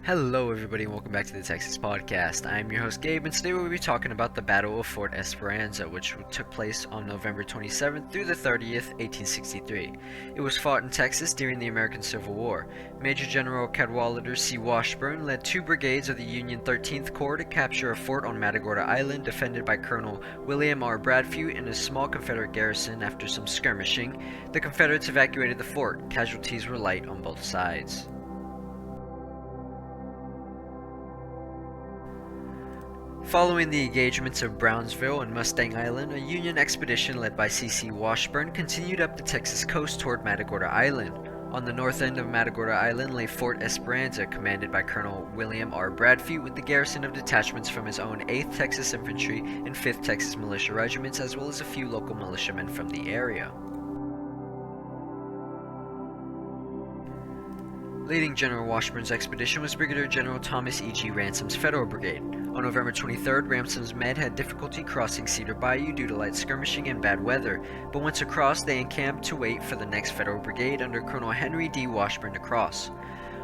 Hello everybody and welcome back to the Texas Podcast. I am your host Gabe, and today we'll be talking about the Battle of Fort Esperanza, which took place on November 27th through the 30th, 1863. It was fought in Texas during the American Civil War. Major General Cadwalader C. Washburn led two brigades of the Union 13th Corps to capture a fort on Matagorda Island defended by Colonel William R. Bradfute and a small Confederate garrison. After some skirmishing, the Confederates evacuated the fort. Casualties were light on both sides. Following the engagements of Brownsville and Mustang Island, a Union expedition led by C.C. Washburn continued up the Texas coast toward Matagorda Island. On the north end of Matagorda Island lay Fort Esperanza, commanded by Colonel William R. Bradfute, with the garrison of detachments from his own 8th Texas Infantry and 5th Texas Militia Regiments, as well as a few local militiamen from the area. Leading General Washburn's expedition was Brigadier General Thomas E.G. Ransom's Federal Brigade. On November 23rd, Ransom's men had difficulty crossing Cedar Bayou due to light skirmishing and bad weather, but once across, they encamped to wait for the next Federal Brigade under Colonel Henry D. Washburn to cross.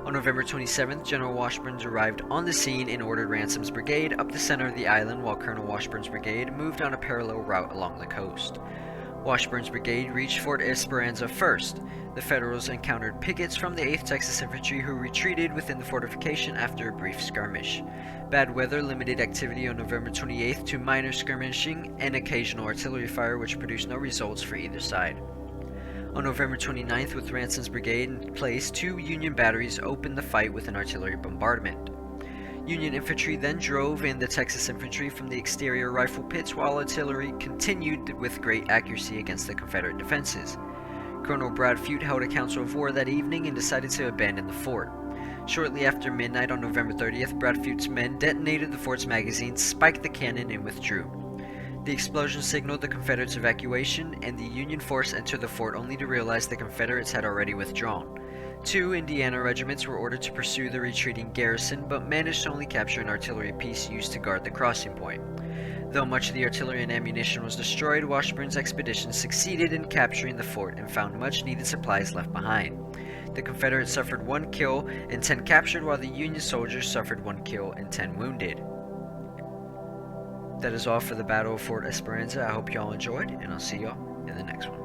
On November 27th, General Washburn arrived on the scene and ordered Ransom's brigade up the center of the island, while Colonel Washburn's brigade moved on a parallel route along the coast. Washburn's brigade reached Fort Esperanza first. The Federals encountered pickets from the 8th Texas Infantry, who retreated within the fortification after a brief skirmish. Bad weather limited activity on November 28th to minor skirmishing and occasional artillery fire, which produced no results for either side. On November 29th, with Ransom's brigade in place, two Union batteries opened the fight with an artillery bombardment. Union infantry then drove in the Texas infantry from the exterior rifle pits, while artillery continued with great accuracy against the Confederate defenses. Colonel Bradfute held a council of war that evening and decided to abandon the fort. Shortly after midnight on November 30th, Bradfute's men detonated the fort's magazine, spiked the cannon, and withdrew. The explosion signaled the Confederates' evacuation, and the Union force entered the fort only to realize the Confederates had already withdrawn. Two Indiana regiments were ordered to pursue the retreating garrison, but managed to only capture an artillery piece used to guard the crossing point. Though much of the artillery and ammunition was destroyed, Washburn's expedition succeeded in capturing the fort and found much needed supplies left behind. The Confederates suffered 1 kill and 10 captured, while the Union soldiers suffered 1 kill and 10 wounded. That is all for the Battle of Fort Esperanza. I hope y'all enjoyed, and I'll see y'all in the next one.